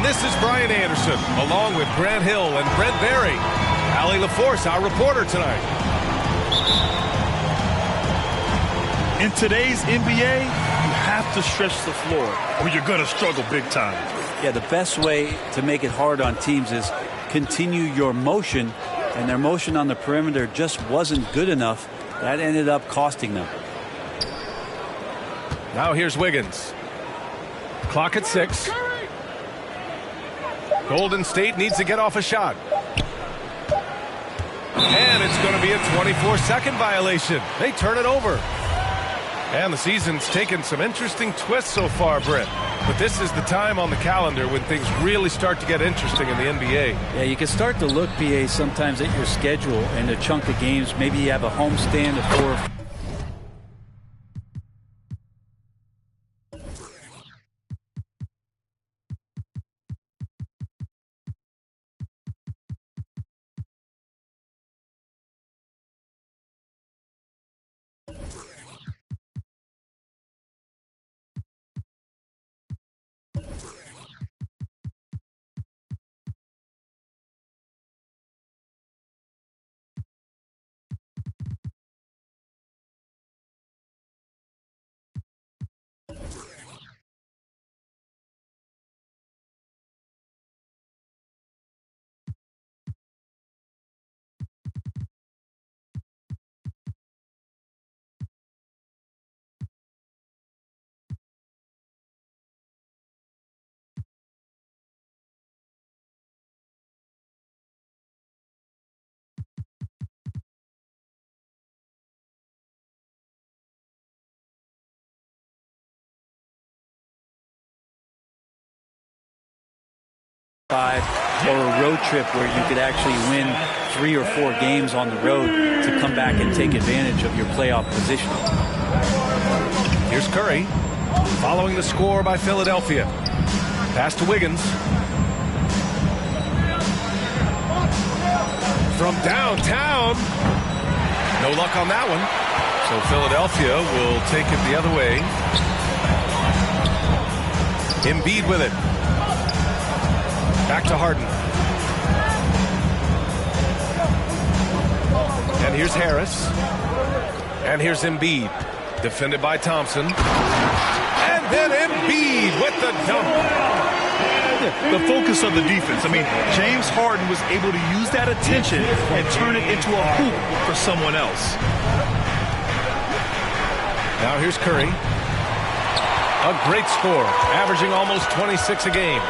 this is Brian Anderson, along with Grant Hill and Brent Berry. Allie LaForce, our reporter tonight. In today's NBA, you have to stretch the floor, or you're going to struggle big time. Yeah, the best way to make it hard on teams is continue your motion, and their motion on the perimeter just wasn't good enough. That ended up costing them. Now here's Wiggins. Clock at 6. Golden State needs to get off a shot. And it's going to be a 24-second violation. They turn it over. And the season's taken some interesting twists so far, Britt. But this is the time on the calendar when things really start to get interesting in the NBA. Yeah, you can start to look, PA, sometimes at your schedule and a chunk of games. Maybe you have a homestand of 4 or 5. Or a road trip where you could actually win 3 or 4 games on the road to come back and take advantage of your playoff position. Here's Curry, following the score by Philadelphia. Pass to Wiggins. From downtown. No luck on that one. So Philadelphia will take it the other way. Embiid with it. Back to Harden. And here's Harris. And here's Embiid. Defended by Thompson. And then Embiid with the dunk. The focus of the defense. I mean, James Harden was able to use that attention and turn it into a hoop for someone else. Now here's Curry. A great score, averaging almost 26 a game.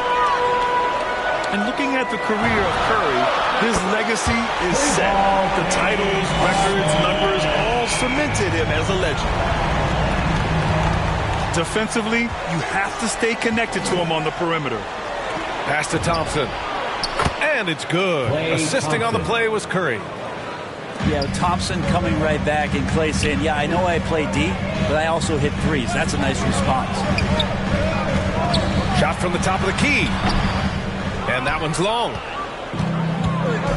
And looking at the career of Curry, his legacy is set. The titles, records, numbers all cemented him as a legend. Defensively, you have to stay connected to him on the perimeter. Pass to Thompson. And it's good. Assisting on the play was Curry. Yeah, Thompson coming right back and Clay saying, yeah, I know I play D, but I also hit threes. That's a nice response. Shot from the top of the key. And that one's long.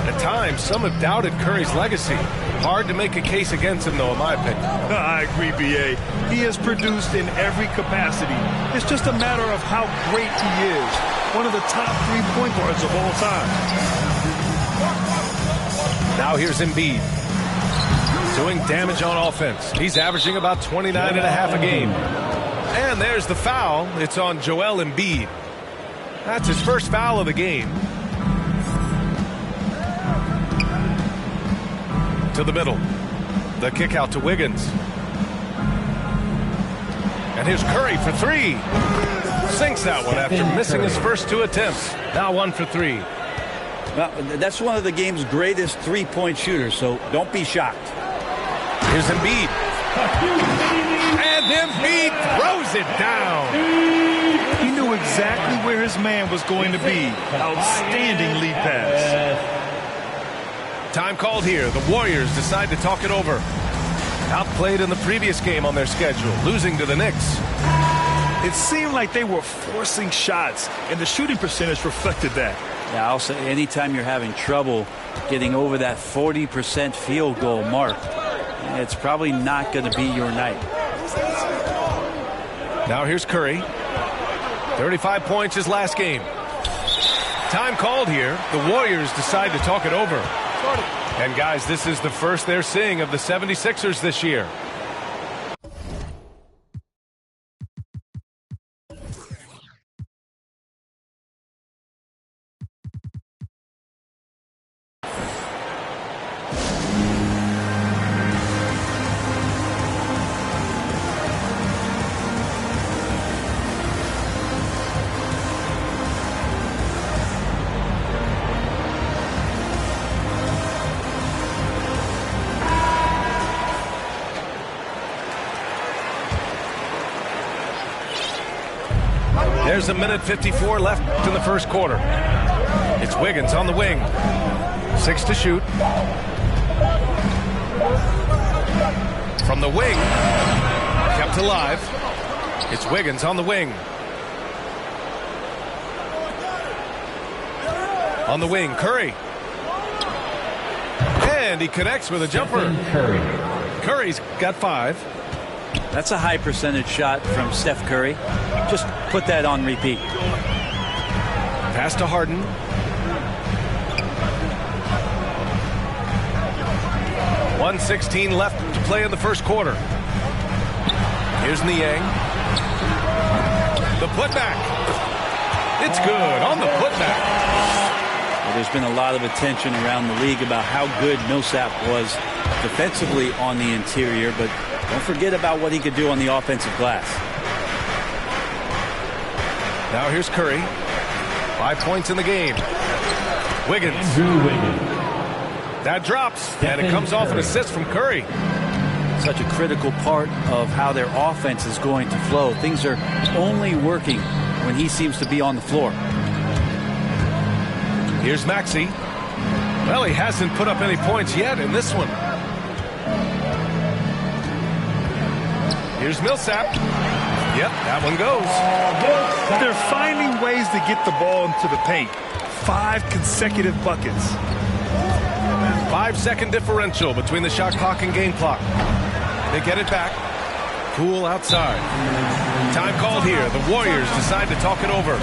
At times, some have doubted Curry's legacy. Hard to make a case against him, though, in my opinion. I agree, B.A. He has produced in every capacity. It's just a matter of how great he is. One of the top 3 point guards of all time. Now here's Embiid. Doing damage on offense. He's averaging about 29 and a half a game. And there's the foul. It's on Joel Embiid. That's his first foul of the game. To the middle. The kick out to Wiggins. And here's Curry for 3. Sinks that one after missing his first 2 attempts. Now 1 for 3. Well, that's one of the game's greatest 3-point shooters, so don't be shocked. Here's Embiid. And Embiid throws it down. He knew exactly where his man was going to be. Outstanding lead pass. Time called here. The Warriors decide to talk it over. Outplayed in the previous game on their schedule, losing to the Knicks. It seemed like they were forcing shots, and the shooting percentage reflected that. Yeah, I'll say anytime you're having trouble getting over that 40% field goal mark, it's probably not going to be your night. Now here's Curry. 35 points his last game. Time called here. The Warriors decide to talk it over. And guys, this is the first they're seeing of the 76ers this year. There's a minute 54 left in the first quarter. It's Wiggins on the wing. 6 to shoot. From the wing. Kept alive. It's Wiggins on the wing. On the wing, Curry. And he connects with a jumper. Curry's got 5. That's a high percentage shot from Steph Curry. Just put that on repeat. Pass to Harden. .116 left to play in the first quarter. Here's Niang. The putback. It's good on the putback. Well, there's been a lot of attention around the league about how good Millsap was defensively on the interior, but don't forget about what he could do on the offensive glass. Now here's Curry. 5 points in the game. Wiggins. That drops, and it comes off an assist from Curry. Such a critical part of how their offense is going to flow. Things are only working when he seems to be on the floor. Here's Maxey. Well, he hasn't put up any points yet in this one. Here's Millsap. Yep, that one goes. They're finding ways to get the ball into the paint. 5 consecutive buckets. 5-second differential between the shot clock and game clock. They get it back. Poole outside. Time called here. The Warriors decide to talk it over.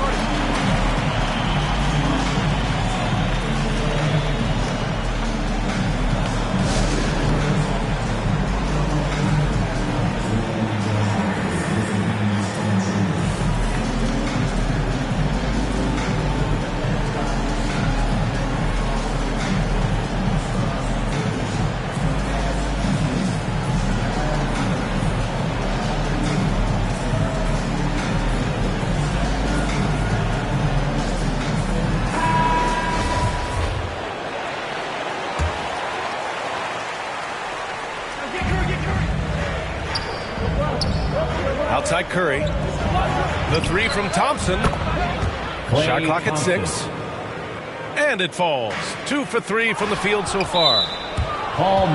Outside Curry. The 3 from Thompson. Shot clock at 6. And it falls. 2 for 3 from the field so far.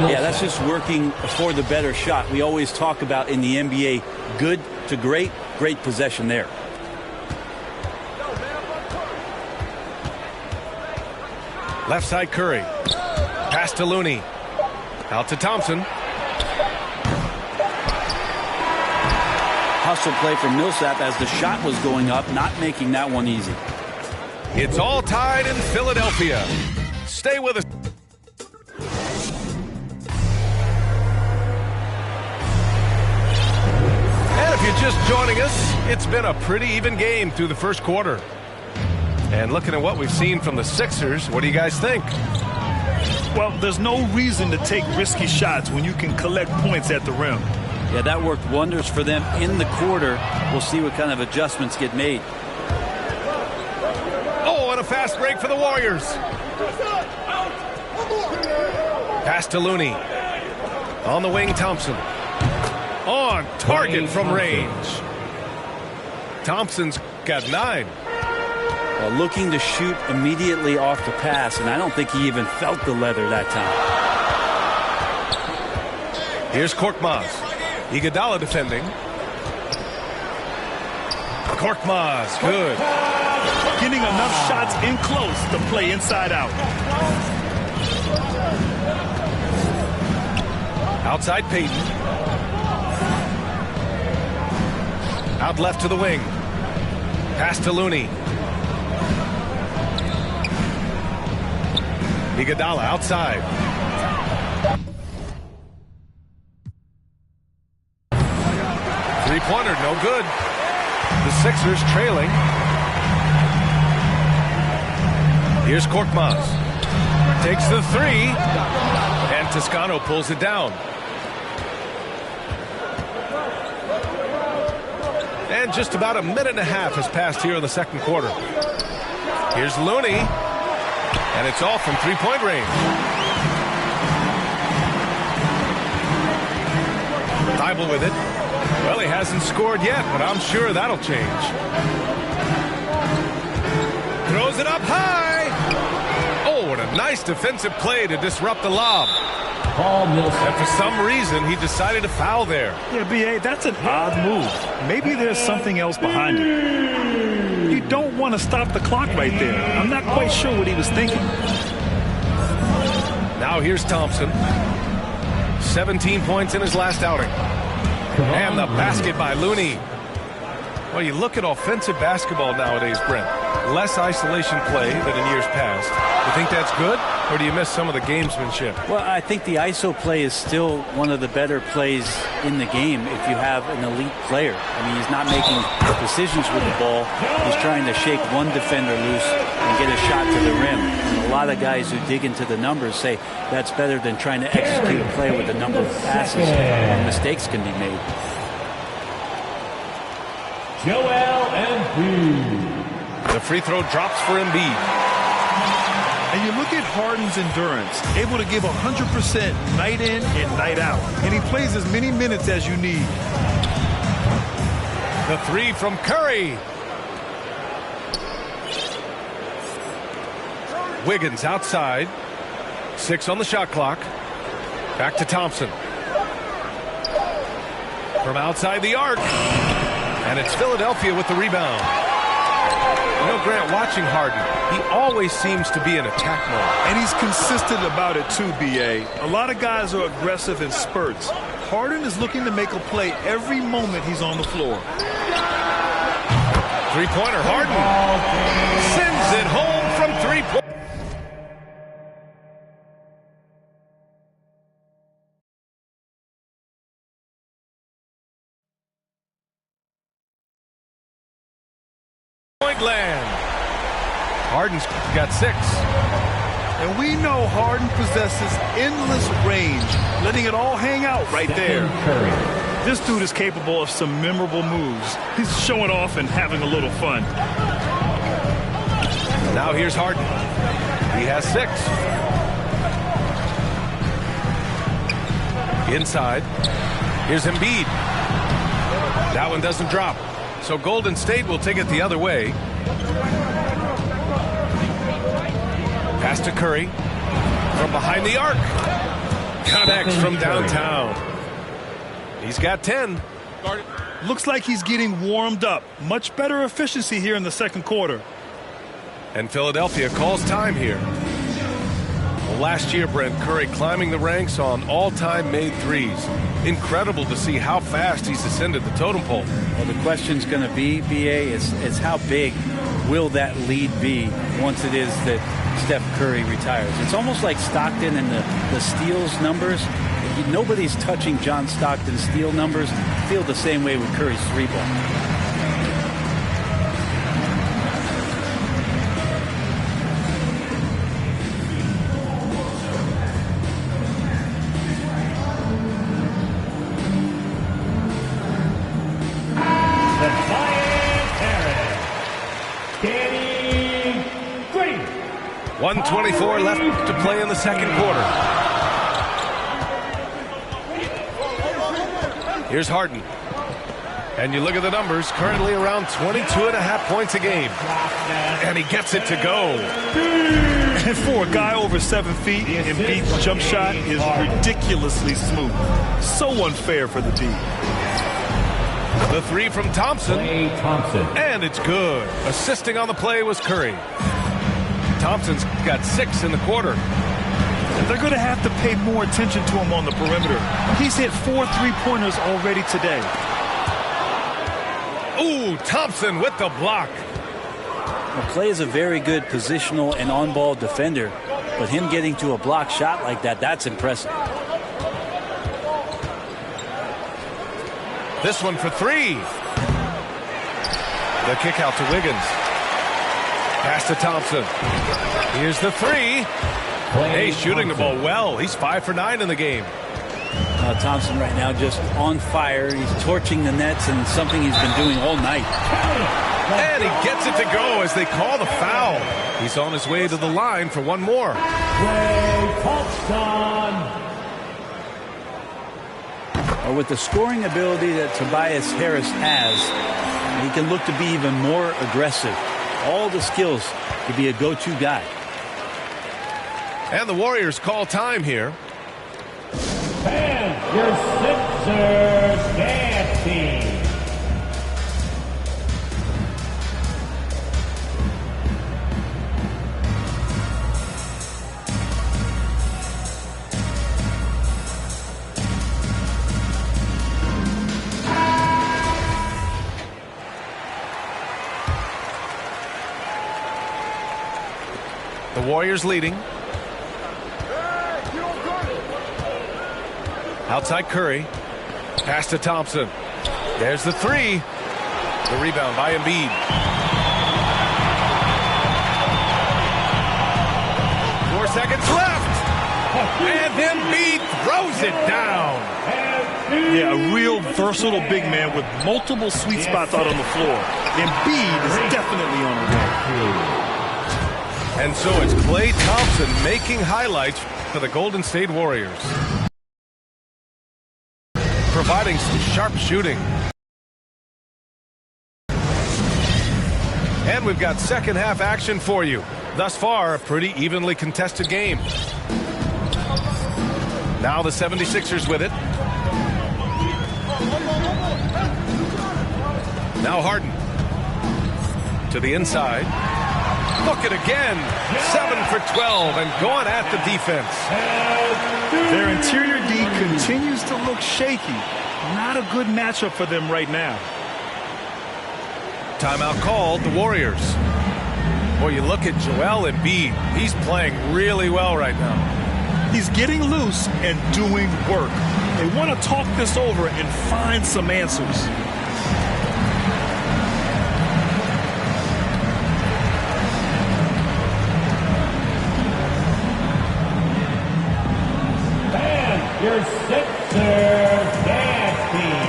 Yeah, that's just working for the better shot. We always talk about in the NBA, good to great, great possession there. Left side Curry. Pass to Looney. Out to Thompson. Hustle play from Millsap as the shot was going up, not making that one easy. It's all tied in Philadelphia. Stay with us. And if you're just joining us, it's been a pretty even game through the first quarter. And looking at what we've seen from the Sixers, what do you guys think? Well, there's no reason to take risky shots when you can collect points at the rim. Yeah, that worked wonders for them in the quarter. We'll see what kind of adjustments get made. Oh, and a fast break for the Warriors. Pass to Looney. On the wing, Thompson. On target from range. Thompson's got 9. Well, looking to shoot immediately off the pass, and I don't think he even felt the leather that time. Here's Korkmaz. Iguodala defending. Korkmaz, good. Getting enough shots in close to play inside out. Outside Payton. Out left to the wing. Pass to Looney. Iguodala outside. Three-pointer, no good. The Sixers trailing. Here's Korkmaz. Takes the three. And Toscano pulls it down. And just about a minute and a half has passed here in the second quarter. Here's Looney. And it's all from three-point range. Thibault with it. Well, he hasn't scored yet, but I'm sure that'll change. Throws it up high. Oh, what a nice defensive play to disrupt the lob. And for some reason, he decided to foul there. Yeah, B.A., that's an odd move. Maybe there's something else behind it. You don't want to stop the clock right there. I'm not quite sure what he was thinking. Now here's Thompson. 17 points in his last outing. And the basket by Looney. Well, you look at offensive basketball nowadays, Brent. Less isolation play than in years past. You think that's good, or do you miss some of the gamesmanship? Well, I think the ISO play is still one of the better plays in the game if you have an elite player. I mean, he's not making decisions with the ball. He's trying to shake one defender loose and get a shot to the rim. And a lot of guys who dig into the numbers say that's better than trying to execute a play with a number of passes. Mistakes can be made. Joel Embiid. The free throw drops for Embiid. And you look at Harden's endurance, able to give 100% night in and night out. And he plays as many minutes as you need. The three from Curry. Wiggins outside. 6 on the shot clock. Back to Thompson. From outside the arc. And it's Philadelphia with the rebound. You know, Grant, watching Harden, he always seems to be in attack mode. And he's consistent about it too, B.A. A lot of guys are aggressive in spurts. Harden is looking to make a play every moment he's on the floor. Three-pointer, Harden. Sends it home from three-point. Land. Harden's got 6. And we know Harden possesses endless range, letting it all hang out right there. This dude is capable of some memorable moves. He's showing off and having a little fun. Now here's Harden. He has 6. Inside. Here's Embiid. That one doesn't drop. So Golden State will take it the other way. Pass to Curry. From behind the arc. Connects from downtown. He's got 10. Looks like he's getting warmed up. Much better efficiency here in the second quarter. And Philadelphia calls time here. Well, last year, Brent, Curry climbing the ranks on all-time made threes. Incredible to see how fast he's ascended the totem pole. Well, the question's going to be, B.A., is how big will that lead be once it is that Steph Curry retires? It's almost like Stockton and the steals numbers. Nobody's touching John Stockton's steal numbers. I feel the same way with Curry's three ball. The Giant Terror. Danny Green. 1:24 left to play in the second quarter. Here's Harden. And you look at the numbers, currently around 22.5 points a game. And he gets it to go. And for a guy over 7 feet, Embiid's jump shot is ridiculously smooth. So unfair for the team. The three from Thompson. Klay Thompson. And it's good. Assisting on the play was Curry. Thompson's got 6 in the quarter. They're going to have to pay more attention to him on the perimeter. He's hit 4 3-pointers already today. Ooh, Thompson with the block. Well, Klay is a very good positional and on-ball defender, But him getting to a block shot like that, that's impressive. This one for three. The kick out to Wiggins. Pass to Thompson. Here's the three. Hey, shooting the ball well. He's 5 for 9 in the game. Thompson right now just on fire. He's torching the nets, and something he's been doing all night. And he gets it to go as they call the foul. He's on his way to the line for one more. With the scoring ability that Tobias Harris has, he can look to be even more aggressive. All the skills to be a go-to guy. And the Warriors call time here. And your Sixers dance team. The Warriors leading. Outside Curry. Pass to Thompson. There's the three. The rebound by Embiid. 4 seconds left. And Embiid throws it down. Yeah, a real versatile big man with multiple sweet spots out on the floor. Embiid is definitely on a roll. And so it's Klay Thompson making highlights for the Golden State Warriors. Providing some sharp shooting. And we've got second half action for you. Thus far, a pretty evenly contested game. Now the 76ers with it. Now Harden. To the inside. Look it again. 7 for 12 and going at the defense. Their interior D continues to look shaky. Not a good matchup for them right now. Timeout called, the Warriors. Boy, you look at Joel Embiid. He's playing really well right now. He's getting loose and doing work. They want to talk this over and find some answers. Your Sixers dance team.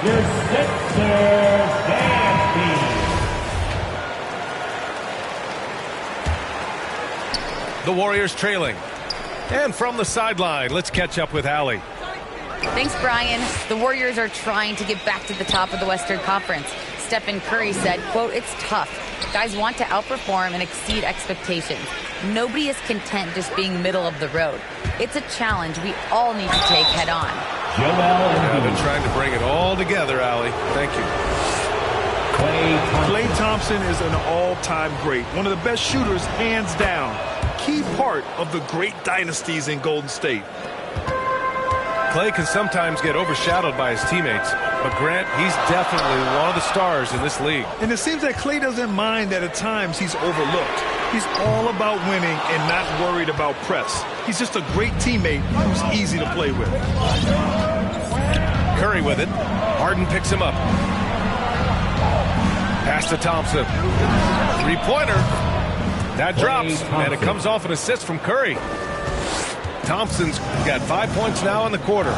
Your Sixers dance team. The Warriors trailing. And from the sideline, let's catch up with Allie. Thanks, Brian. The Warriors are trying to get back to the top of the Western Conference. Stephen Curry said, quote, "It's tough. Guys want to outperform and exceed expectations. Nobody is content just being middle of the road. It's a challenge we all need to take head on." I've been trying to bring it all together, Allie. Thank you. Klay Thompson is an all-time great. One of the best shooters, hands down. Key part of the great dynasties in Golden State. Klay can sometimes get overshadowed by his teammates, but Grant, he's definitely one of the stars in this league. And it seems that Klay doesn't mind that at times he's overlooked. He's all about winning and not worried about press. He's just a great teammate who's easy to play with. Curry with it. Harden picks him up. Pass to Thompson. Three-pointer. That drops, and it comes off an assist from Curry. Thompson's got 5 points now in the quarter.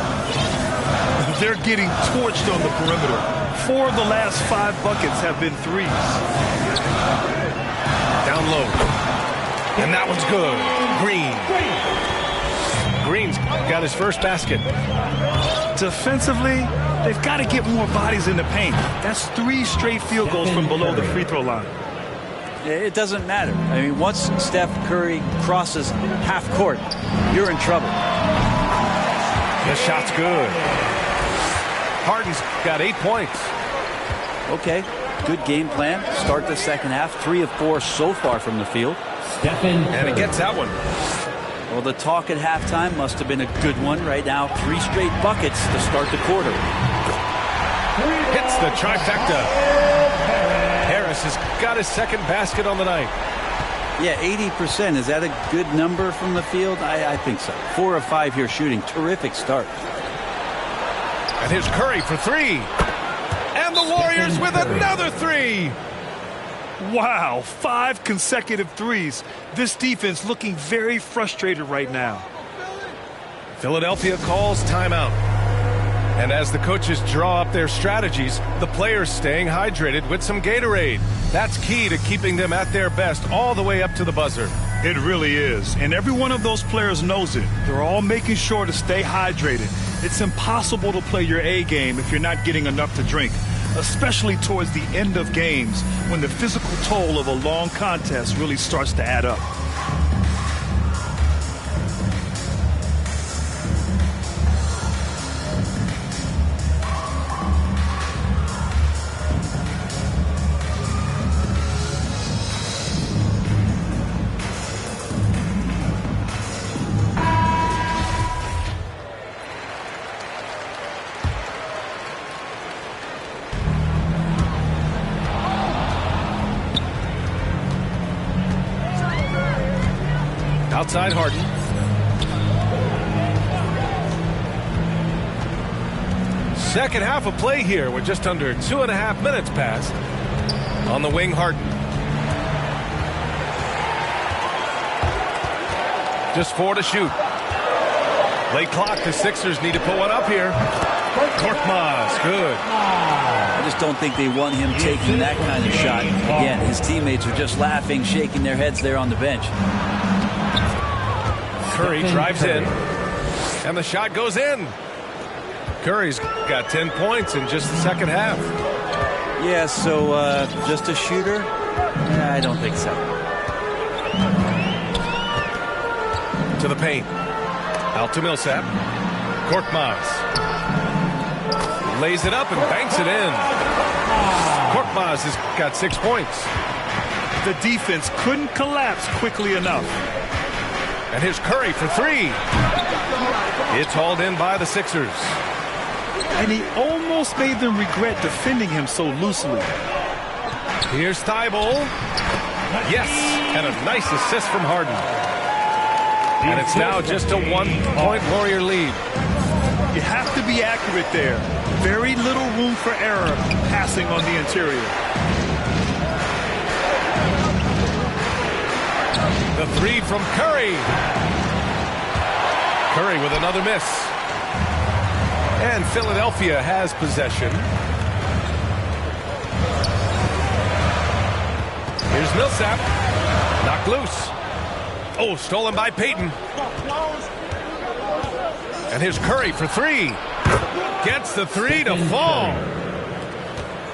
They're getting torched on the perimeter. 4 of the last 5 buckets have been threes. Down low. And that one's good. Green's got his first basket. Defensively, they've got to get more bodies in the paint. That's 3 straight field goals from below the free throw line. It doesn't matter. I mean, once Steph Curry crosses half court, you're in trouble. The shot's good. Harden's got 8 points. Okay, good game plan. Start the second half. 3 of 4 so far from the field. And he gets that one. Well, the talk at halftime must have been a good one. Right now, 3 straight buckets to start the quarter. Hits the trifecta. Harris has got his second basket on the night. Yeah, 80%. Is that a good number from the field? I think so. 4 of 5 here shooting. Terrific start. And here's Curry for 3. And the Warriors with another 3. Wow, 5 consecutive threes. This defense looking very frustrated right now. Philadelphia calls timeout. And as the coaches draw up their strategies, the players staying hydrated with some Gatorade. That's key to keeping them at their best all the way up to the buzzer. It really is. And every one of those players knows it. They're all making sure to stay hydrated. It's impossible to play your A game if you're not getting enough to drink, especially towards the end of games when the physical toll of a long contest really starts to add up. Outside Harden. Second half of play here with just under 2.5 minutes passed. On the wing, Harden. Just 4 to shoot. Late clock. The Sixers need to put one up here. Korkmaz, good. I just don't think they want him taking that kind of shot. Again, his teammates are just laughing, shaking their heads there on the bench. Curry drives in, and the shot goes in. Curry's got 10 points in just the second half. Yeah, so just a shooter? I don't think so. To the paint. Out to Millsap. Korkmaz. Lays it up and banks it in. Korkmaz has got 6 points. The defense couldn't collapse quickly enough. And here's Curry for 3. It's hauled in by the Sixers. And he almost made them regret defending him so loosely. Here's Thibault. Yes, and a nice assist from Harden. And it's now just a 1-point Warrior lead. You have to be accurate there. Very little room for error passing on the interior. The 3 from Curry. Curry with another miss. And Philadelphia has possession. Here's Millsap. Knocked loose. Oh, stolen by Payton. And here's Curry for 3. Gets the 3 to fall.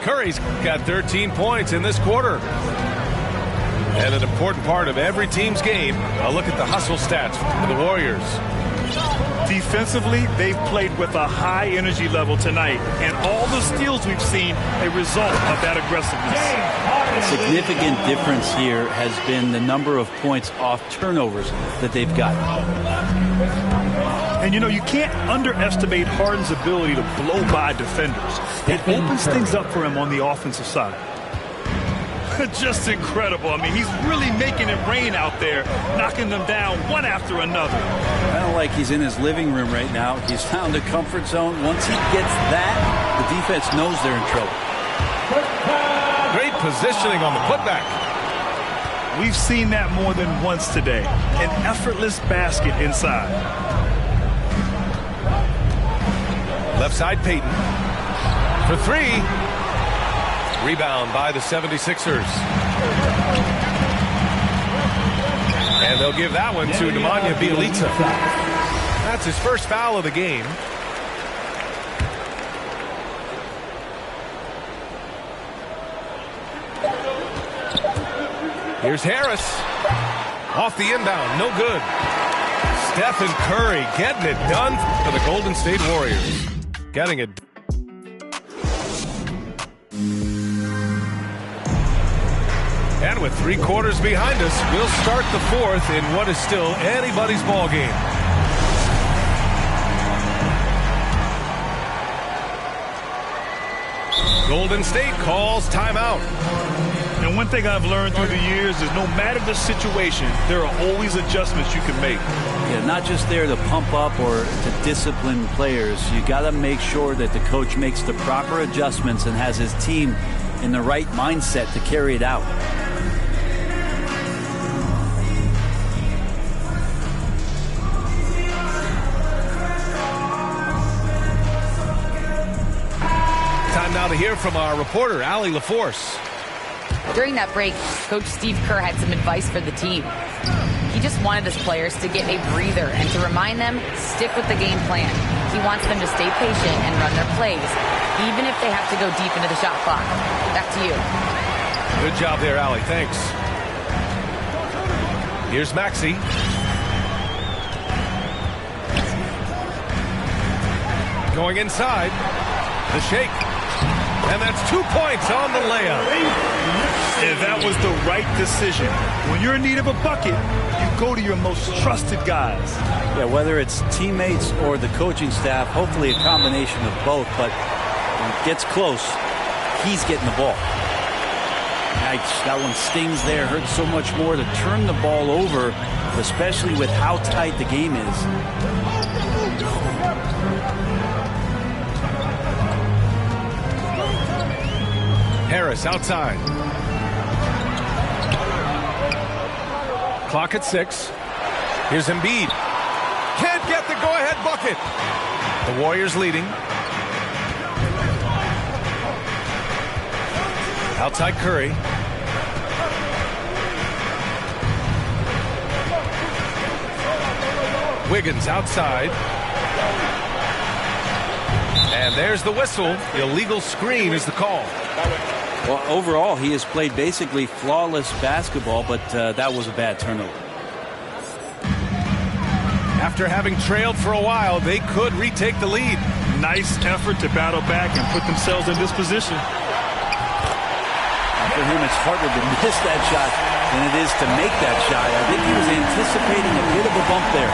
Curry's got 13 points in this quarter. And an important part of every team's game, a look at the hustle stats for the Warriors. Defensively, they've played with a high energy level tonight, and all the steals we've seen a result of that aggressiveness. A significant difference here has been the number of points off turnovers that they've gotten. And you know, you can't underestimate Harden's ability to blow by defenders. It opens things up for him on the offensive side. Just incredible. I mean, he's really making it rain out there, knocking them down one after another. I don't like he's in his living room right now. He's found a comfort zone. Once he gets that, the defense knows they're in trouble. Great positioning on the putback. We've seen that more than once today. An effortless basket inside. Left side, Payton. For 3. Rebound by the 76ers. They'll give that one to Nemanja Bjelica. That's his first foul of the game. Here's Harris. Off the inbound, no good. Stephen Curry getting it done for the Golden State Warriors. Getting it. And with 3 quarters behind us, we'll start the fourth in what is still anybody's ball game. Golden State calls timeout. And one thing I've learned through the years is no matter the situation, there are always adjustments you can make. Yeah, not just there to pump up or to discipline players. You got to make sure that the coach makes the proper adjustments and has his team in the right mindset to carry it out. Time now to hear from our reporter, Allie LaForce. During that break, Coach Steve Kerr had some advice for the team. He just wanted his players to get a breather and to remind them, stick with the game plan. He wants them to stay patient and run their plays, even if they have to go deep into the shot clock. Back to you. Good job there, Allie. Thanks. Here's Maxey. Going inside. The shake. And that's 2 points on the layup. And that was the right decision. When you're in need of a bucket, you go to your most trusted guys. Yeah, whether it's teammates or the coaching staff, hopefully a combination of both. But when it gets close, he's getting the ball. Yikes, that one stings there. Hurts so much more to turn the ball over, especially with how tight the game is. Harris outside. Clock at 6. Here's Embiid. Can't get the go-ahead bucket. The Warriors leading. Outside Curry. Wiggins outside. And there's the whistle. Illegal screen is the call. Well, overall, he has played basically flawless basketball, but that was a bad turnover. After having trailed for a while, they could retake the lead. Nice effort to battle back and put themselves in this position. For him, it's harder to miss that shot than it is to make that shot. I think he was anticipating a bit of a bump there.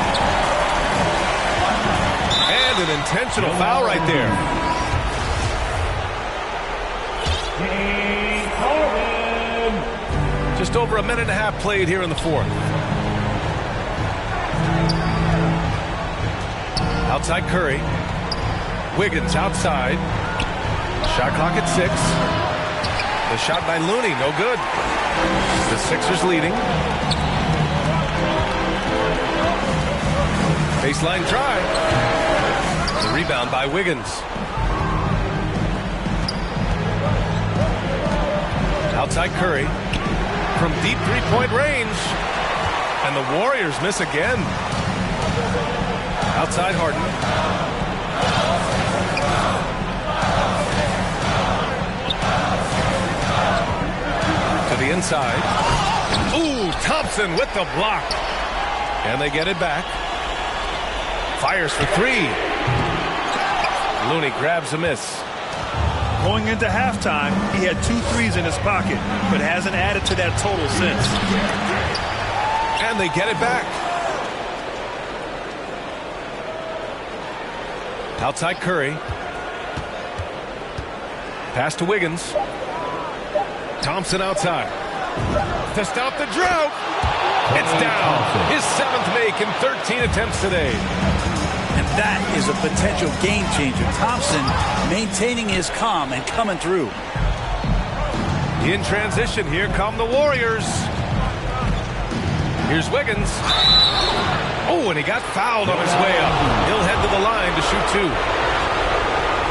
And an intentional foul right there. Just over a minute and a half played here in the fourth. Outside Curry. Wiggins outside. Shot clock at 6. The shot by Looney, no good. The Sixers leading. Baseline drive. The rebound by Wiggins. Outside Curry. From deep three-point range. And the Warriors miss again. Outside Harden. To the inside. Ooh, Thompson with the block. And they get it back. Fires for 3. Looney grabs a miss. Going into halftime, he had 2 threes in his pocket, but hasn't added to that total since. And they get it back. Outside Curry. Pass to Wiggins. Thompson outside. To stop the drought. It's down. His 7th make in 13 attempts today. And that is a potential game changer. Thompson maintaining his calm and coming through. In transition, here come the Warriors. Here's Wiggins. Oh, and he got fouled on his way up. He'll head to the line to shoot 2.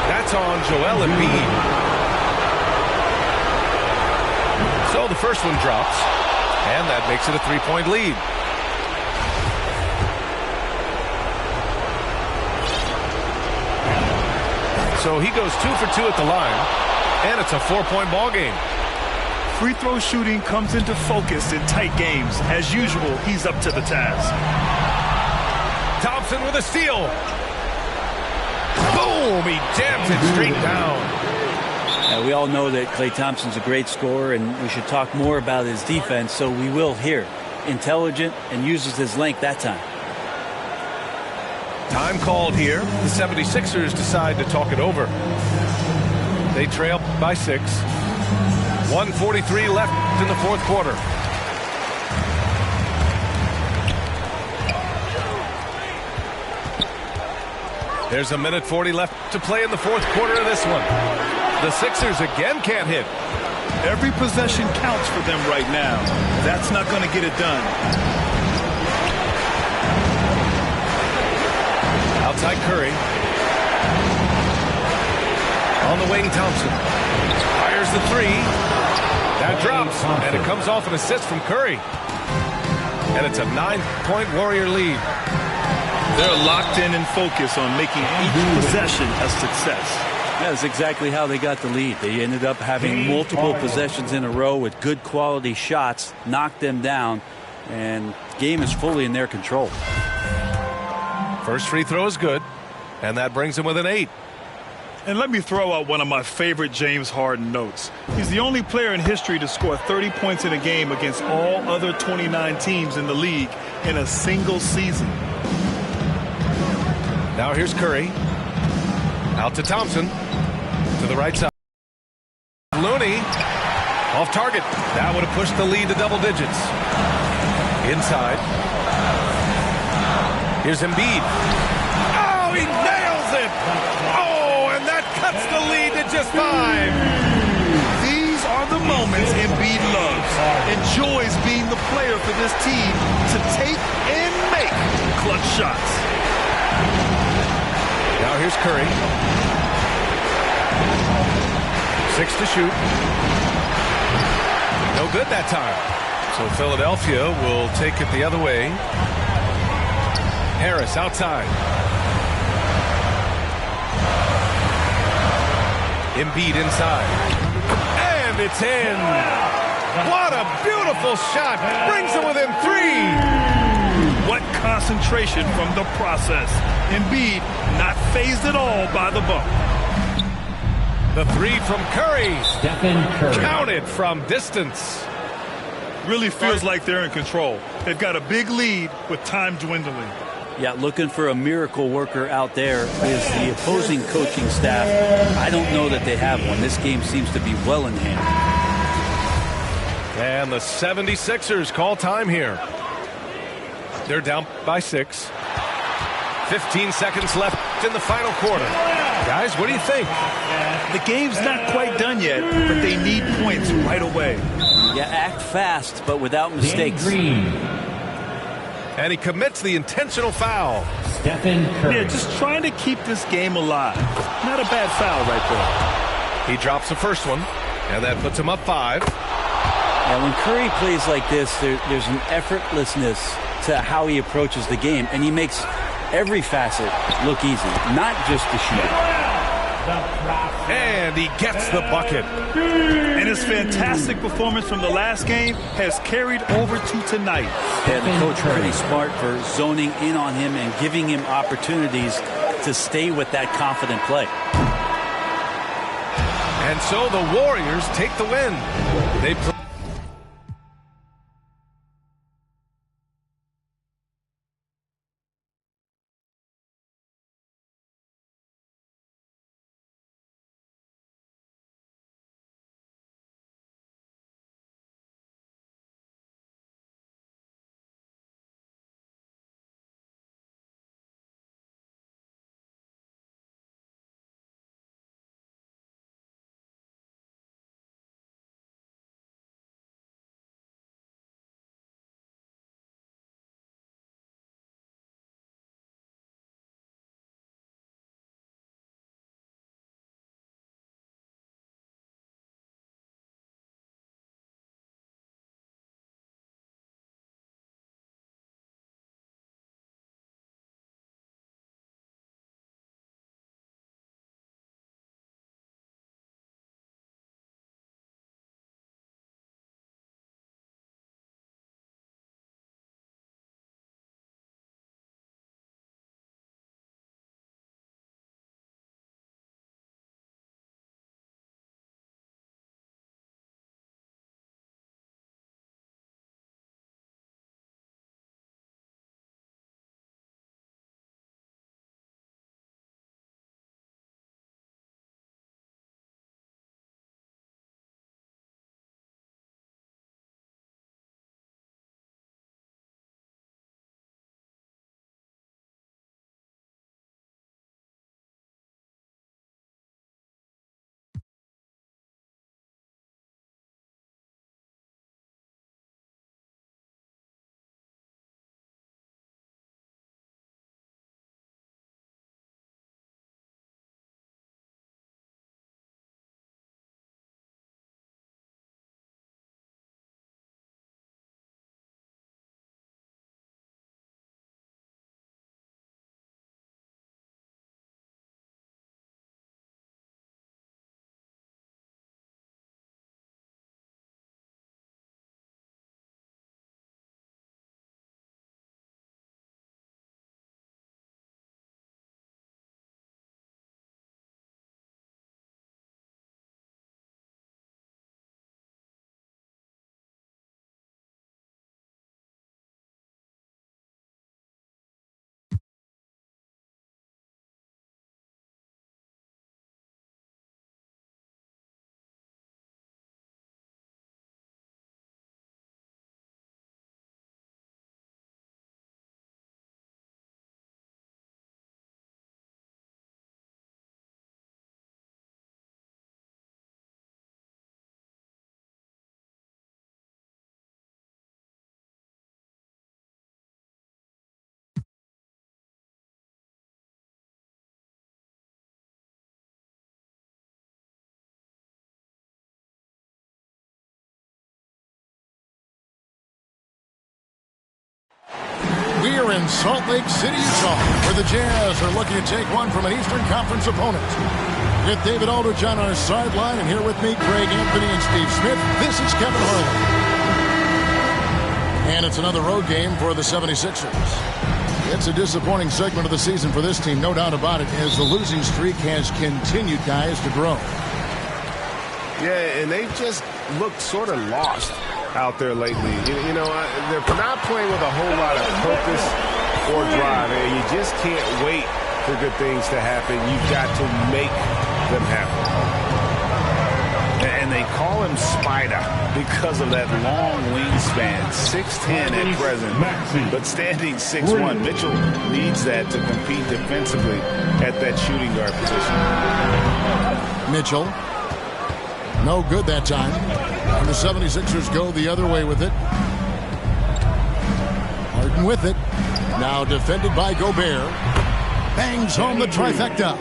That's on Joel Embiid. So the first one drops, and that makes it a 3-point lead. So he goes 2 for 2 at the line, and it's a 4-point ball game. Free throw shooting comes into focus in tight games. As usual, he's up to the task. Thompson with a steal. Boom! He jams it straight down. We all know that Klay Thompson's a great scorer, and we should talk more about his defense, so we will here. Intelligent and uses his length that time. Time called here. The 76ers decide to talk it over. They trail by 6. 1:43 left in the fourth quarter. There's a minute 40 left to play in the fourth quarter of this one. The Sixers again can't hit. Every possession counts for them right now. That's not going to get it done. Outside Curry. On the wing, Thompson. Fires the 3. That drops, and it comes off an assist from Curry. And it's a 9-point Warrior lead. They're locked in and focused on making each possession a success. That's exactly how they got the lead. They ended up having multiple possessions in a row with good quality shots, knocked them down, and the game is fully in their control. First free throw is good, and that brings him with an 8. And let me throw out one of my favorite James Harden notes. He's the only player in history to score 30 points in a game against all other 29 teams in the league in a single season. Now here's Curry. Out to Thompson. To the right side. Looney. Off target. That would have pushed the lead to double digits. Inside. Here's Embiid. Oh, he nails it! Oh, and that cuts the lead to just 5. These are the moments Embiid loves. Enjoys being the player for this team to take and make clutch shots. Now here's Curry. 6 to shoot. No good that time. So Philadelphia will take it the other way. Harris outside. Embiid inside. And it's in. What a beautiful shot. Brings him within 3. What concentration from the process. Embiid not phased at all by the bump. The 3 from Curry. Stephen Curry. Counted from distance. Really feels like they're in control. They've got a big lead with time dwindling. Yeah, looking for a miracle worker out there is the opposing coaching staff. I don't know that they have one. This game seems to be well in hand. And the 76ers call time here. They're down by 6. 15 seconds left in the final quarter. Guys, what do you think? The game's not quite done yet, but they need points right away. Yeah, act fast, but without mistakes. Green. And he commits the intentional foul. Stephen Curry. Yeah, just trying to keep this game alive. Not a bad foul right there. He drops the first one, and that puts him up 5. And when Curry plays like this, there's an effortlessness to how he approaches the game, and he makes every facet look easy, not just the shooting. And he gets the bucket. And his fantastic performance from the last game has carried over to tonight. Yeah, the coach pretty smart for zoning in on him and giving him opportunities to stay with that confident play. And so the Warriors take the win. They We're in Salt Lake City, Utah, where the Jazz are looking to take one from an Eastern Conference opponent. With David Aldridge on our sideline, and here with me, Greg Anthony and Steve Smith, this is Kevin Harlan. And it's another road game for the 76ers. It's a disappointing segment of the season for this team, no doubt about it, as the losing streak has continued, guys, to grow. Yeah, and they've just looked sort of lost out there lately. You know, they're not playing with a whole lot of purpose or drive, and you just can't wait for good things to happen. You've got to make them happen. And they call him Spider because of that long wingspan, 6'10" at present, but standing 6'1". Mitchell needs that to compete defensively at that shooting guard position. Mitchell, no good that time. And the 76ers go the other way with it. Harden with it. Now defended by Gobert. Bangs home the trifecta.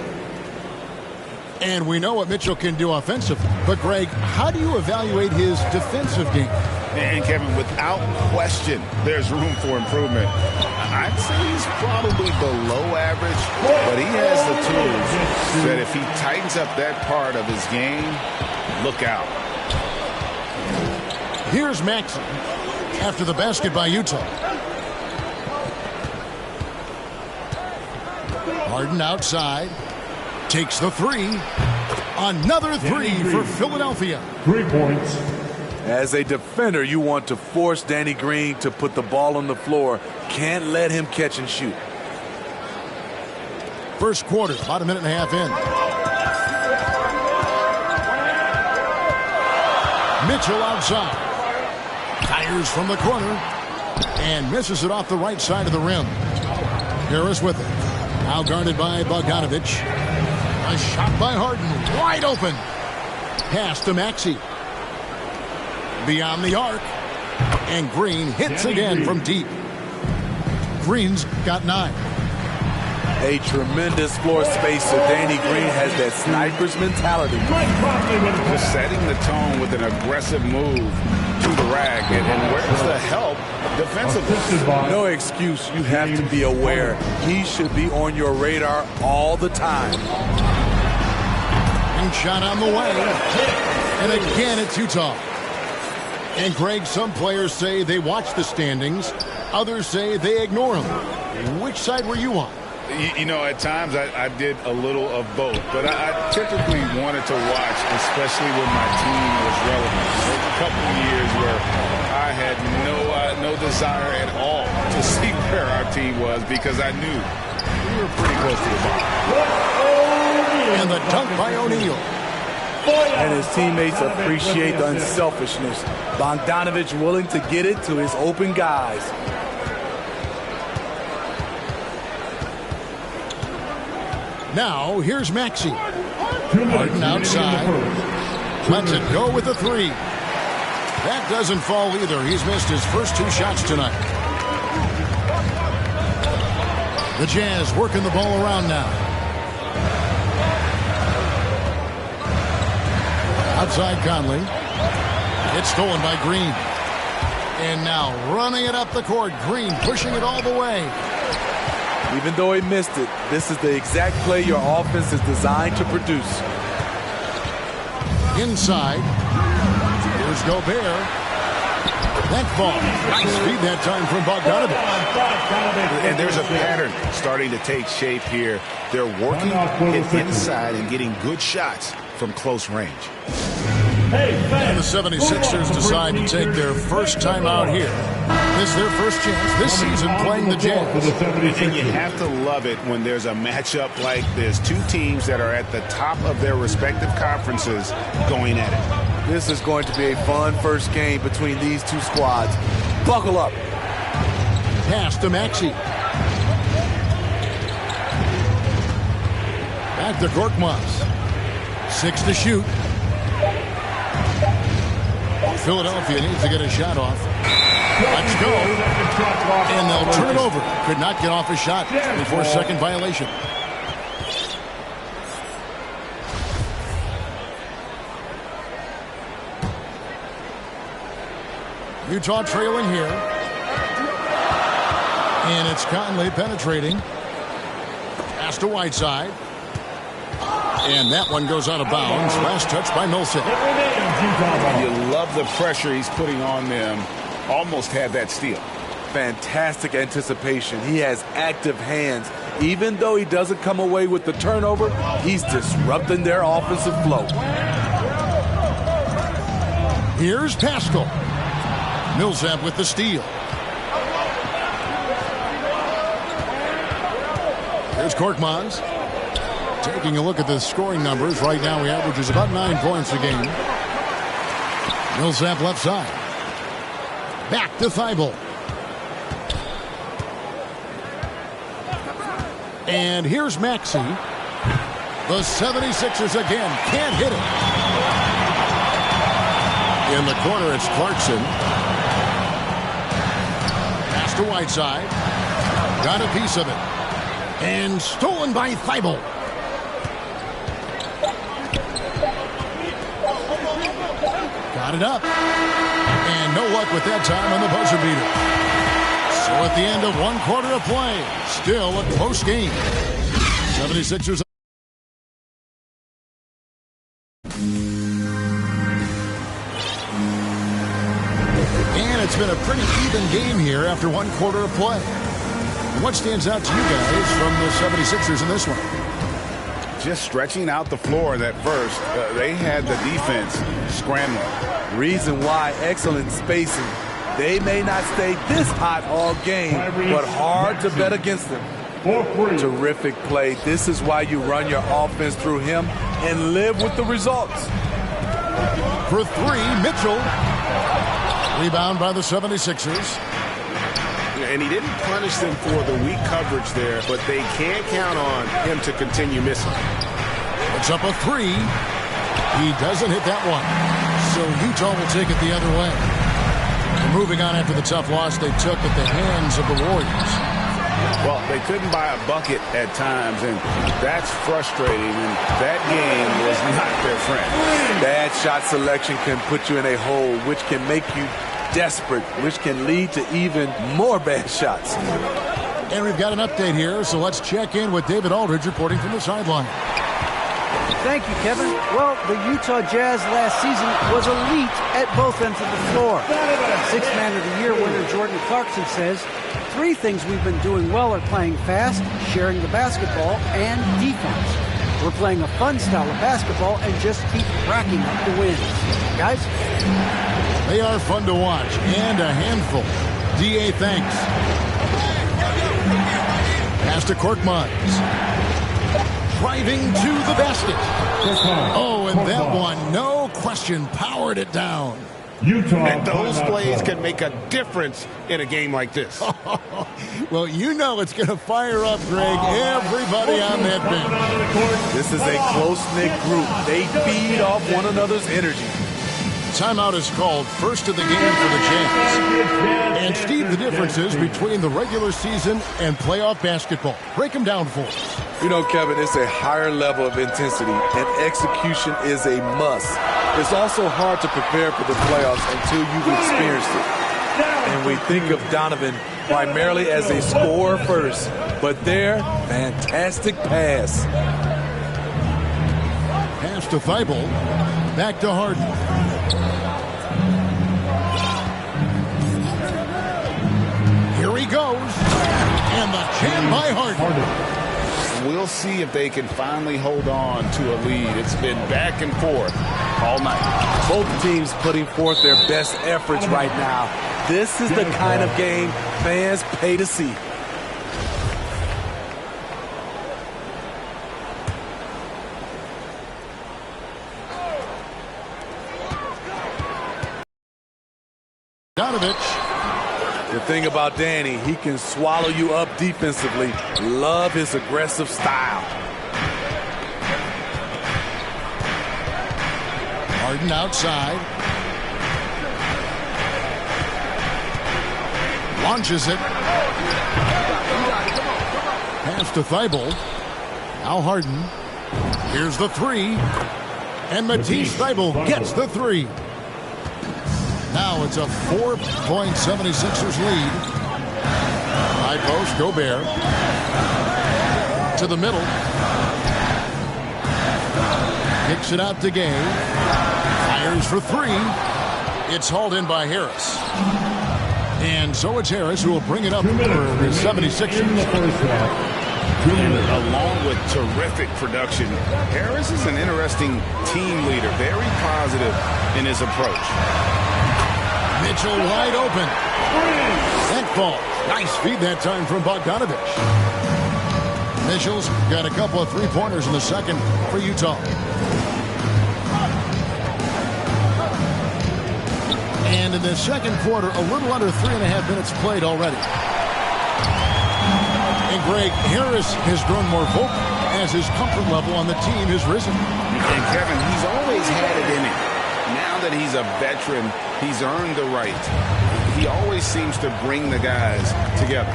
And we know what Mitchell can do offensively. But, Greg, how do you evaluate his defensive game? And, Kevin, without question, there's room for improvement. I'd say he's probably below average, but he has the tools that if he tightens up that part of his game, look out. Here's Maxey after the basket by Utah. Harden outside. Takes the three. Another three for Philadelphia. 3 points. As a defender, you want to force Danny Green to put the ball on the floor. Can't let him catch and shoot. First quarter, about a minute and a half in. Mitchell outside. Fires from the corner. And misses it off the right side of the rim. Harris with it. Now guarded by Bogdanovich. A shot by Harden. Wide open. Pass to Maxey. Beyond the arc. And Green hits again from deep. Green's got 9. A tremendous floor spacer. Danny Green has that sniper's mentality. Just setting the tone with an aggressive move to the rack. And where's the help defensively? No excuse. You have to be aware. He should be on your radar all the time. And shot on the way. And again, it's Utah. And, Greg, some players say they watch the standings. Others say they ignore them. Which side were you on? You know, at times I did a little of both, but I typically wanted to watch, especially when my team was relevant. There were a couple of years where I had no desire at all to see where our team was because I knew we were pretty close to the bottom. And the dunk by O'Neal. And his teammates appreciate the unselfishness. Bogdanovich willing to get it to his open guys. Now, here's Maxey. Harden outside. Lets it go with the three. That doesn't fall either. He's missed his first 2 shots tonight. The Jazz working the ball around now. Outside Conley. It's stolen by Green. And now running it up the court. Green pushing it all the way. Even though he missed it, this is the exact play your offense is designed to produce. Inside. Here's Gobert. That ball. Nice feed that time from Bogdanovich. And there's a pattern starting to take shape here. They're working it inside and getting good shots from close range. And the 76ers decide to take their first time out here. This is their first chance this season playing the Jazz. And you have to love it when there's a matchup like this. 2 teams that are at the top of their respective conferences going at it. This is going to be a fun first game between these 2 squads. Buckle up. Pass to Maxey. Back to Korkmaz. 6 to shoot. Philadelphia needs to get a shot off. Let's go. And they'll turn it over. Could not get off a shot before second violation. Utah trailing here. And it's Conley penetrating. Pass to Whiteside. And that one goes out of bounds. Last touch by Millsap. You love the pressure he's putting on them. Almost had that steal. Fantastic anticipation. He has active hands. Even though he doesn't come away with the turnover, he's disrupting their offensive flow. Here's Pascal. Millsap with the steal. Here's Korkmaz. Taking a look at the scoring numbers. Right now he averages about 9 points a game. Millsap left side. Back to Thibault. And here's Maxey. The 76ers again can't hit it. In the corner, it's Clarkson. Pass to Whiteside. Got a piece of it. And stolen by Thibault. Got it up. And no luck with that time on the buzzer beater. So at the end of 1 quarter of play, still a close game. 76ers. And it's been a pretty even game here after 1 quarter of play. And what stands out to you guys from the 76ers in this one? Just stretching out the floor that first. They had the defense scrambling. Reason why, excellent spacing. They may not stay this hot all game, but hard to bet against them. Terrific play. This is why you run your offense through him and live with the results. For 3, Mitchell. Rebound by the 76ers. And he didn't punish them for the weak coverage there, but they can't count on him to continue missing. It's up a 3. He doesn't hit that one. So Utah will take it the other way. And moving on after the tough loss they took at the hands of the Warriors. Well, they couldn't buy a bucket at times, and that's frustrating. And that game was not their friend. Bad shot selection can put you in a hole, which can make you desperate, which can lead to even more bad shots. And we've got an update here, so let's check in with David Aldridge reporting from the sideline. Thank you, Kevin. Well, the Utah Jazz last season was elite at both ends of the floor. Sixth Man of the Year winner Jordan Clarkson says, 3 things we've been doing well are playing fast, sharing the basketball, and defense. We're playing a fun style of basketball and just keep racking up the wins. Guys? They are fun to watch and a handful. D.A. thanks. Pass to Korkmaz. Driving to the basket. Oh, and that one, no question, powered it down. And those plays can make a difference in a game like this. Well, you know it's going to fire up, Greg, everybody on that bench. This is a close-knit group. They feed off one another's energy. Timeout is called, first of the game for the Jazz. And Steve, the differences between the regular season and playoff basketball. Break them down for us. You know, Kevin, it's a higher level of intensity, and execution is a must. It's also hard to prepare for the playoffs until you've experienced it. And we think of Donovan primarily as a scorer first, but their fantastic pass. Pass to Thibault. Back to Harden. Here he goes. And the jam by Harden. We'll see if they can finally hold on to a lead. It's been back and forth all night. Both teams putting forth their best efforts right now. This is the kind of game fans pay to see. The thing about Danny, he can swallow you up defensively. Love his aggressive style. Harden outside. Launches it. Pass to Thibault. Now Harden. Here's the 3. And Matisse Thibault gets the 3. Now it's a 4-point 76ers lead. High post, Gobert. To the middle. Kicks it out to Gay. Fires for three. It's hauled in by Harris. And so it's Harris who will bring it up for the 76ers. And along with terrific production, Harris is an interesting team leader, very positive in his approach. Mitchell wide open. That ball. Nice feed that time from Bogdanovich. Mitchell's got a couple of three-pointers in the second for Utah. And in the second quarter, a little under 3.5 minutes played already. And Greg, Harris has grown more vocal as his comfort level on the team has risen. And Kevin, he's always had it in him. Now that he's a veteran, he's earned the right. He always seems to bring the guys together.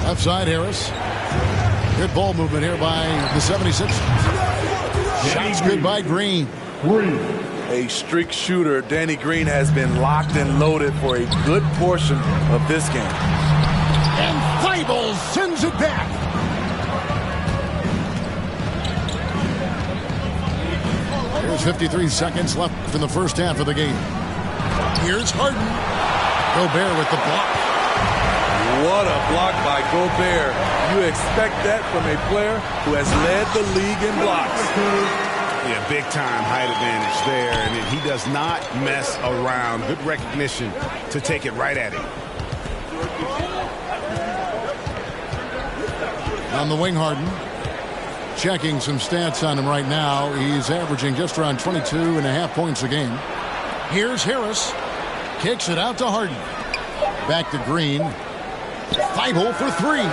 Left side, Harris. Good ball movement here by the 76ers. Shots good by Green. A streak shooter, Danny Green has been locked and loaded for a good portion of this game. And Thibault sends it back. There's 53 seconds left in the first half of the game. Here's Harden. Gobert with the block. What a block by Gobert. You expect that from a player who has led the league in blocks. Yeah, big-time height advantage there, and he does not mess around. Good recognition to take it right at him. On the wing, Harden. Checking some stats on him right now. He's averaging just around 22.5 points a game. Here's Harris. Kicks it out to Harden. Back to Green. Thibault for three.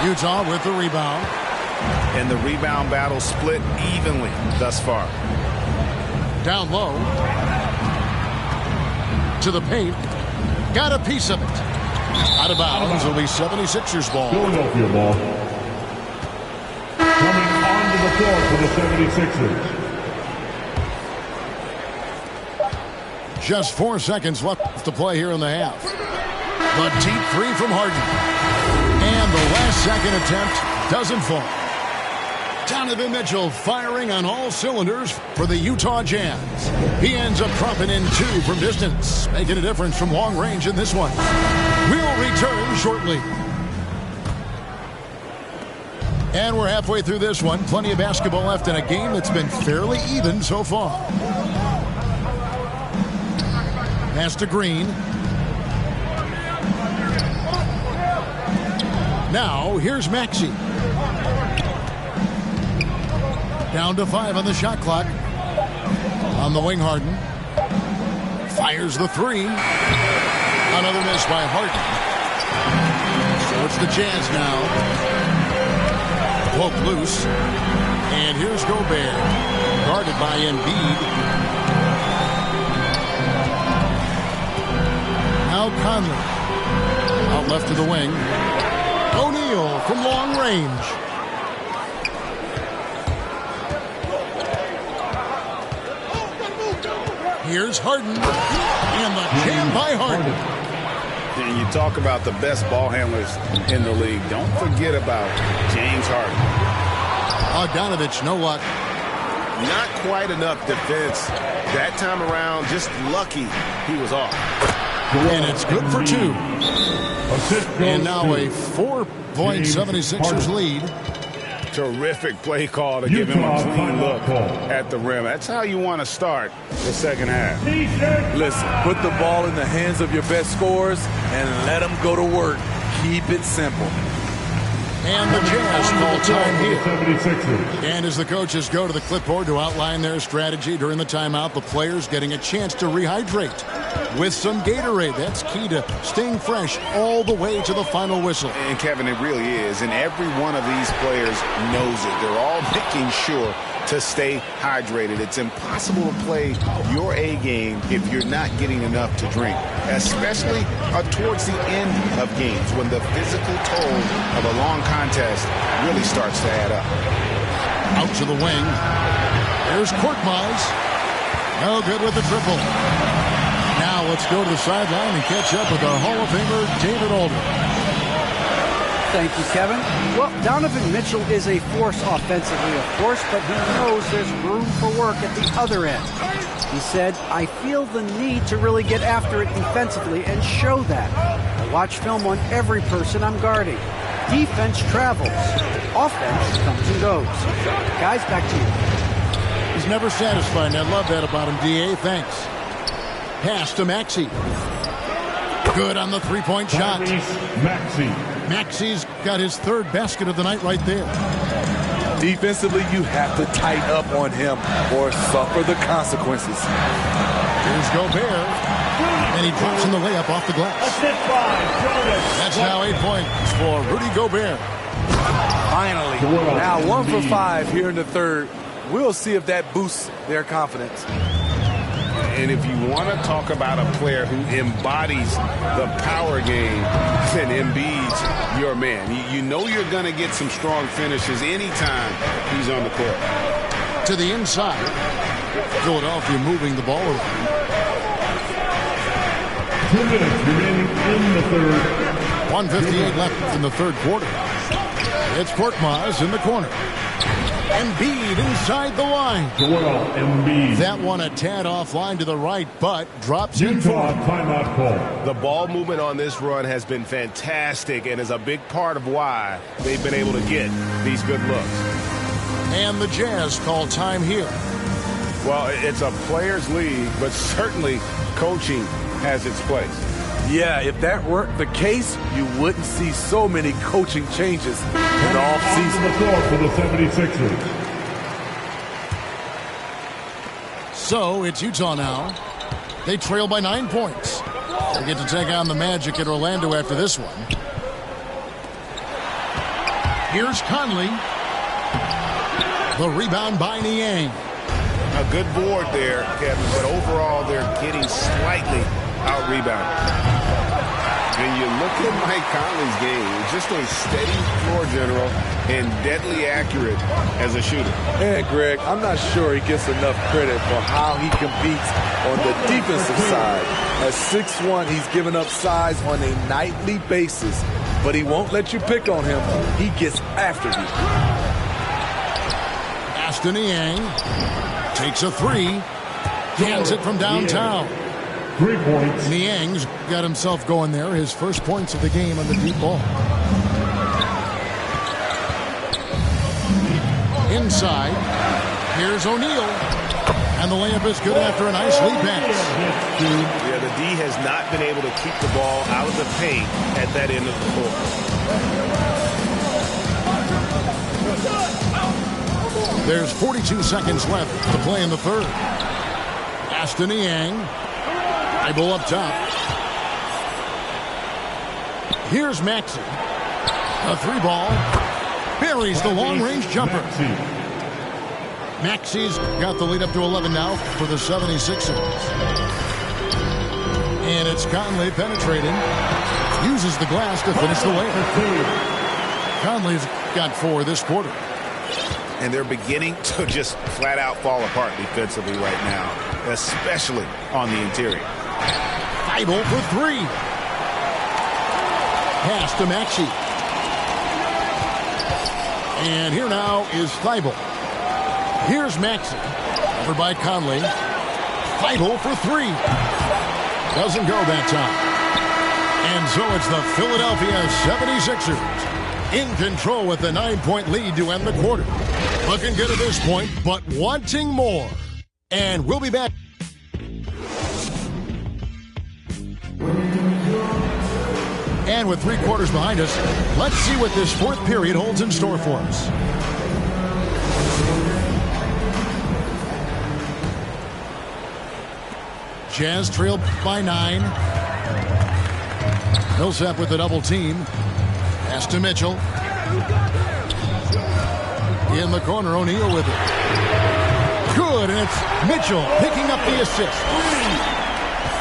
Utah with the rebound. And the rebound battle split evenly thus far. Down low. To the paint. Got a piece of it. Out of bounds. It'll be 76ers ball. Philadelphia ball. Coming onto the floor for the 76ers. Just 4 seconds left to play here in the half. The deep three from Harden. And the last second attempt doesn't fall. Donovan Mitchell firing on all cylinders for the Utah Jazz. He ends up dropping in two from distance, making a difference from long range in this one. We'll return shortly. And we're halfway through this one. Plenty of basketball left in a game that's been fairly even so far. Pass to Green. Now, here's Maxey. Down to 5 on the shot clock. On the wing, Harden. Fires the three. Another miss by Harden. So it's the Jazz now. Poke loose. And here's Gobert. Guarded by Embiid. Now Conley. Out left to the wing. O'Neal from long range. Here's Harden. And the jam by Harden. And you talk about the best ball handlers in the league. Don't forget about James Harden. Bogdanovich, no luck. Not quite enough defense that time around. Just lucky he was off. And it's good for two. And now a 4-point 76ers lead. Terrific play call to give him a clean look at the rim. That's how you want to start the second half. Listen, put the ball in the hands of your best scorers and let them go to work. Keep it simple. And the Jazz call time here. And as the coaches go to the clipboard to outline their strategy during the timeout, the players getting a chance to rehydrate with some Gatorade. That's key to staying fresh all the way to the final whistle. And Kevin, it really is. And every one of these players knows it. They're all making sure to stay hydrated. It's impossible to play your A game if you're not getting enough to drink, especially towards the end of games when the physical toll of a long contest really starts to add up. Out to the wing. There's Korkmaz. No good with the triple. Now Now let's go to the sideline and catch up with our Hall of Famer, David Aldridge. Thank you, Kevin. Well, Donovan Mitchell is a force offensively, of course, but he knows there's room for work at the other end. He said, I feel the need to really get after it defensively and show that. I watch film on every person I'm guarding. Defense travels. Offense comes and goes. Guys, back to you. He's never satisfied, and I love that about him, D.A. Thanks. Pass to Maxey. Good on the three-point shot. Maxey's got his third basket of the night right there. Defensively, you have to tighten up on him or suffer the consequences. Here's Gobert. And he drops in the layup off the glass. That's now 8 points for Rudy Gobert. Finally. Now 1 for 5 here in the third. We'll see if that boosts their confidence. And if you want to talk about a player who embodies the power game, then Embiid's your man. You know you're going to get some strong finishes anytime he's on the court. To the inside. Philadelphia moving the ball around. 2 minutes remaining in the third. 1:58 left in the third quarter. It's Korkmaz in the corner. Embiid inside the line. Joel Embiid. That one a tad offline to the right, but drops in. Utah timeout call. The ball movement on this run has been fantastic and is a big part of why they've been able to get these good looks. And the Jazz call time here. Well, it's a players' league, but certainly coaching has its place. Yeah, if that weren't the case, you wouldn't see so many coaching changes in the offseason. The floor for the 76ers. So it's Utah now. They trail by 9 points. They get to take on the Magic at Orlando after this one. Here's Conley. The rebound by Niang. A good board there, Kevin, but overall they're getting slightly out-rebounded. And you look at Mike Conley's game, just a steady floor general and deadly accurate as a shooter. And Greg, I'm not sure he gets enough credit for how he competes on the defensive side. At 6'1", he's given up size on a nightly basis, but he won't let you pick on him. He gets after you. Ashton Niang takes a three, hands it from downtown. 3 points. Niang's got himself going there. His first points of the game on the deep ball. Inside. Here's O'Neal. And the layup is good after a nice lead pass. Yeah, the D has not been able to keep the ball out of the paint at that end of the court. There's 42 seconds left to play in the third. Ashton Niang. Eyeball up top. Here's Maxey. A three ball. Buries the long-range jumper. Maxey's got the lead up to 11 now for the 76ers. And it's Conley penetrating. Uses the glass to finish the layup. Conley's got 4 this quarter. And they're beginning to just flat out fall apart defensively right now, especially on the interior. Thibault for 3. Pass to Maxey. And here now is Thibault. Here's Maxey. Covered by Conley. Thibault for 3. Doesn't go that time. And so it's the Philadelphia 76ers in control with the 9-point lead to end the quarter. Looking good at this point, but wanting more. And we'll be back. And with 3 quarters behind us, let's see what this fourth period holds in store for us. Jazz trailed by 9. Millsap with the double team. Pass to Mitchell. In the corner, O'Neal with it. Good, and it's Mitchell picking up the assist.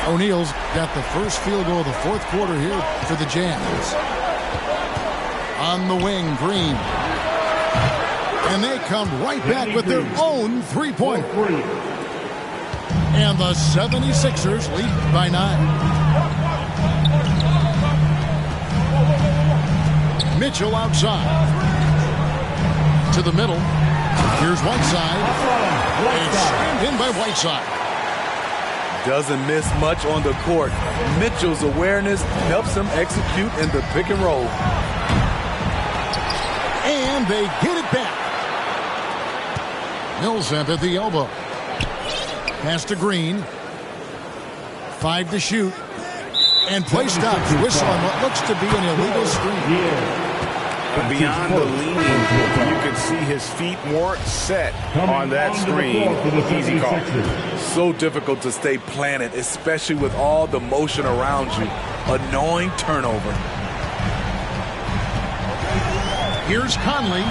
O'Neal's got the first field goal of the fourth quarter here for the Jazz. On the wing, Green. And they come right back with their own three-point. And the 76ers lead by 9. Mitchell outside. To the middle. Here's Whiteside. It's screened in by Whiteside. Doesn't miss much on the court. Mitchell's awareness helps him execute in the pick and roll. And they get it back. Millsap at the elbow. Pass to Green. 5 to shoot. And play stops. Whistle on what looks to be an illegal screen. But beyond the leaning, you could see his feet more set on that screen. Easy call. So difficult to stay planted, especially with all the motion around you. Annoying turnover. Here's Conley.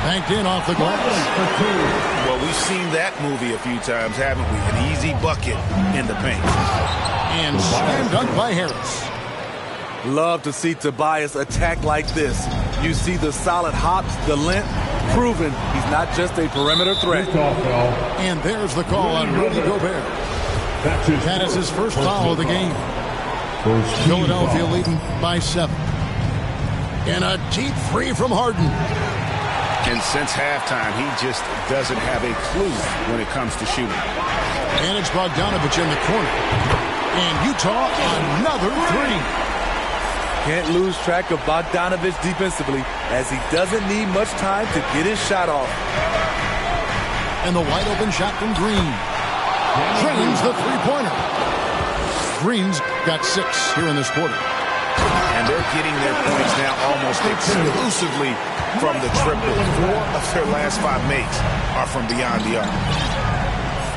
Banked in off the glass. Well, we've seen that movie a few times, haven't we? An easy bucket in the paint. And slam dunk by Harris. Love to see Tobias attack like this. You see the solid hops, the length, proving he's not just a perimeter threat. And there's the call on Rudy Gobert. That is his first foul of the game. Philadelphia leading by 7. And a deep three from Harden. And since halftime, he just doesn't have a clue when it comes to shooting. And it's Bogdanovich in the corner. And Utah another 3. Can't lose track of Bogdanovich defensively, as he doesn't need much time to get his shot off. And the wide open shot from Green. Drains the three-pointer. Green's got 6 here in this quarter. And they're getting their points now almost exclusively from the triple. 4 of their last 5 makes are from beyond the arc.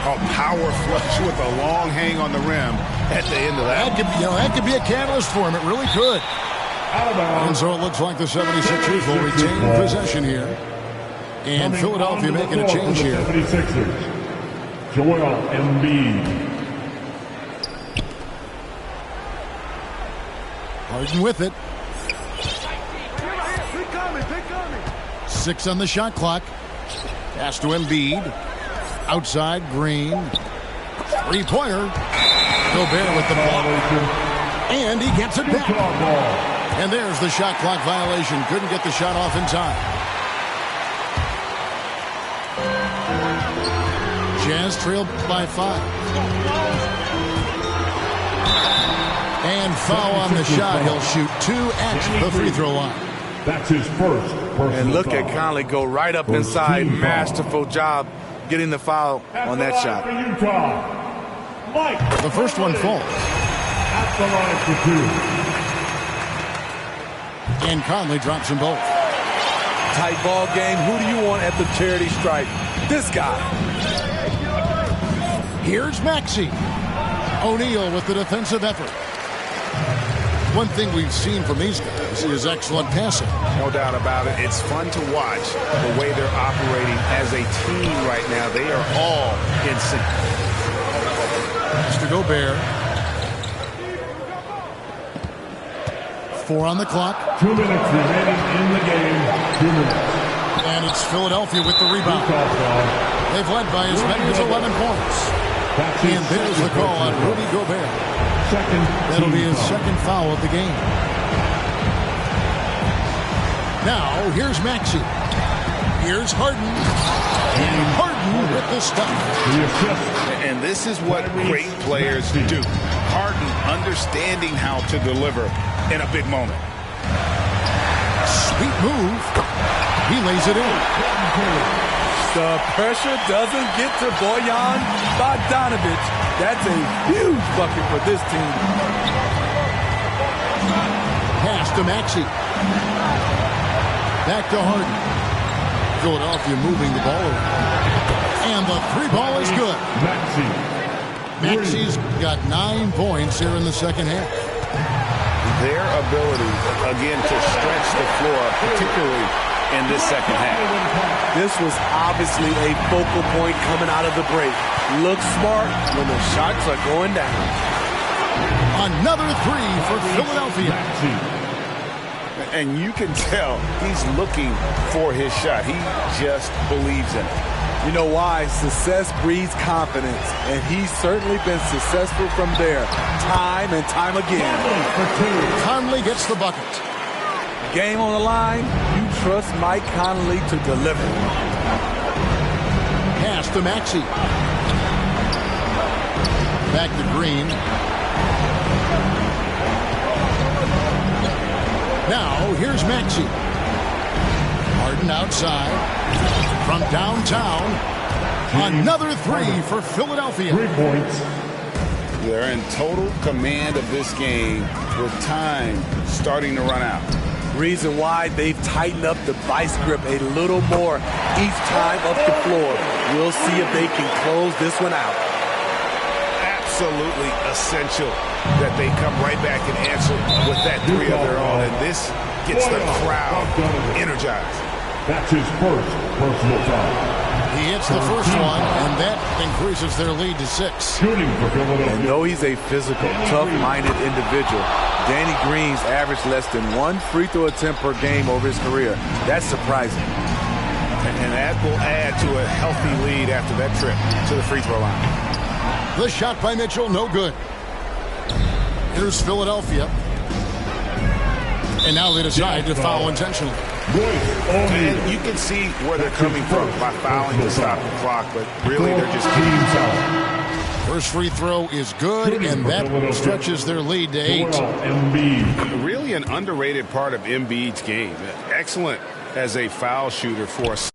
A power flush with a long hang on the rim at the end of that. That could be a catalyst for him. It really could. And so it looks like the 76ers will retain possession here. And Philadelphia making a change here. 76ers. Joel Embiid. Harden with it. 6 on the shot clock. Pass to Embiid. Outside, Green. 3-pointer. Gobert with the ball. And he gets it back. And there's the shot clock violation. Couldn't get the shot off in time. Jazz trailed by 5. And foul on the shot. He'll shoot 2 at the free throw line. That's his first personal And look foul. at Conley go right up inside. Masterful job getting the foul on that shot. The first one falls. At the line for 2. And Conley drops them both. Tight ball game. Who do you want at the charity stripe? This guy. Here's Maxey. O'Neal with the defensive effort. One thing we've seen from these guys is excellent passing. No doubt about it. It's fun to watch the way they're operating as a team right now. They are all in sync. Mr. Gobert. 4 on the clock. 2 minutes remaining in the game. 2 minutes. And it's Philadelphia with the rebound. They've led by as many as 11 points. And there's the call on Rudy Gobert. That'll be his second foul of the game. Now, here's Maxey. Here's Harden. And Harden with the stop. And this is what great players do. Harden understanding how to deliver in a big moment. Sweet move. He lays it in. The pressure doesn't get to Bojan Bogdanovich. That's a huge bucket for this team. Pass to Maxey. Back to Harden. Philadelphia moving the ball around. And the 3 ball is good. Maxey's got 9 points here in the second half. Their ability, again, to stretch the floor, particularly in this second half. This was obviously a focal point coming out of the break. Looks smart when the shots are going down. Another 3 for Philadelphia. And you can tell he's looking for his shot. He just believes in it. You know why? Success breeds confidence, and he's certainly been successful from there time and time again. Conley gets the bucket. Game on the line, you trust Mike Conley to deliver. Pass to Maxey. Back to Green. Now, here's Maxey. Harden outside. From downtown. Another three for Philadelphia. 3 points. They're in total command of this game with time starting to run out. Reason why they've tightened up the vice grip a little more each time up the floor. We'll see if they can close this one out. Absolutely essential that they come right back and answer with that three of their own. And this gets the crowd energized. That's his first personal foul. He hits the first one, and that increases their lead to 6. Shooting for Philadelphia. And though he's a physical, tough-minded individual, Danny Green's averaged less than 1 free throw attempt per game over his career. That's surprising. And that will add to a healthy lead after that trip to the free throw line. The shot by Mitchell, no good. Here's Philadelphia. And now they decide to foul intentionally. And you can see where they're coming from by fouling to stop the clock, but really they're just keeping foul. First free throw is good, and that stretches their lead to 8. Really an underrated part of Embiid's game. Excellent as a foul shooter for us.